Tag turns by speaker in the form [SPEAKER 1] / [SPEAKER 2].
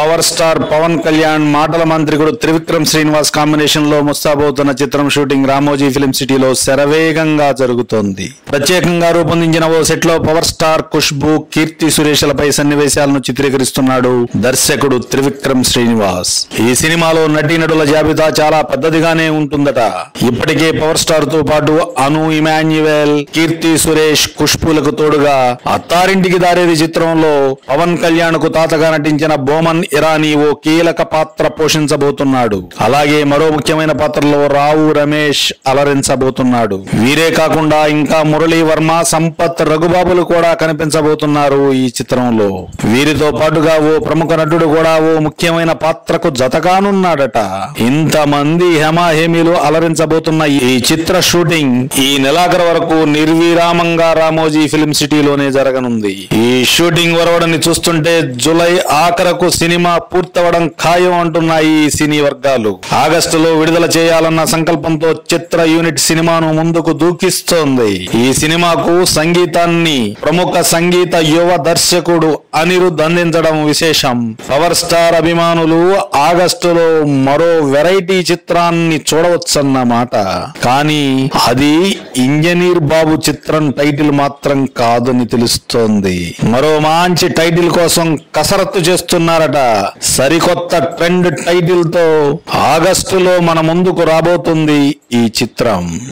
[SPEAKER 1] Power star Pawan Kalyan మాటల మంత్రికుడు Trivikram Srinivas combination లో ముస్తాబోతున్న చిత్రం షూటింగ్ రామోజీ ఫిల్మ్ సిటీలో శరవేగంగా జరుగుతోంది. ప్రత్యేకంగా రూపొందించిన ఓ సెట్ లో పవర్ స్టార్ ఖుష్బూ, కీర్తి సురేష్లపై సన్నివేశాలను చిత్రీకరిస్తున్నాడు దర్శకుడు త్రివిక్రమ్ శ్రీనివాస్. ఈ సినిమాలో నటీనటుల జాబితా చాలా పెద్దదిగానే ఉంటుందట. ఇప్పటికే పవర్ స్టార్ తో పాటు అను, ఇమాన్యుయల్, కీర్తి సురేష్, ఖుష్బూలకు తోడుగా అత్తారింటికి దారేది చిత్రంలో పవన్ కళ్యాణ్ కు తాతగా నటించిన బోమన్ ఇరానీ ఓ కీలక పాత్ర పోషించబోతున్నాడు. అలాగే మరో ముఖ్యమైన పాత్రలో రావు రమేష్ అలరించబోతున్నాడు. వీరే కాకుండా ఇంకా మురళీ వర్మ, సంపత్, రఘుబాబులు కూడా కనిపించబోతున్నారు ఈ చిత్రంలో. వీరితో పాటుగా ఓ ప్రముఖ నటుడు కూడా ఓ ముఖ్యమైన పాత్రకు జతగానున్నాడట. ఇంతమంది హేమాహేమీలు అలరించబోతున్న ఈ చిత్ర షూటింగ్ ఈ నెలాఖరు వరకు నిర్విరామంగా రామోజీ ఫిల్మ్ సిటీలోనే జరగనుంది. ఈ షూటింగ్ వరవడని చూస్తుంటే జూలై ఆఖరకు సినిమా పూర్తవడం ఖాయం అంటున్నాయి ఈ సినీ వర్గాలు. ఆగస్టులో విడుదల చేయాలన్న సంకల్పంతో చిత్ర యూనిట్ సినిమాను ముందుకు దూకిస్తోంది. ఈ సినిమాకు సంగీతాన్ని ప్రముఖ సంగీత యువ దర్శకుడు అనిరుద్ అందించడం విశేషం. పవర్ స్టార్ అభిమానులు ఆగస్టులో మరో వెరైటీ చిత్రాన్ని చూడవచ్చన్నమాట. కానీ అది ఇంజనీర్ బాబు చిత్రం టైటిల్ మాత్రం కాదని తెలుస్తోంది. మరో మంచి టైటిల్ కోసం కసరత్తు చేస్తున్నారట. సరికొత్త ట్రెండ్ టైటిల్ తో ఆగస్టులో మన ముందుకు రాబోతుంది ఈ చిత్రం.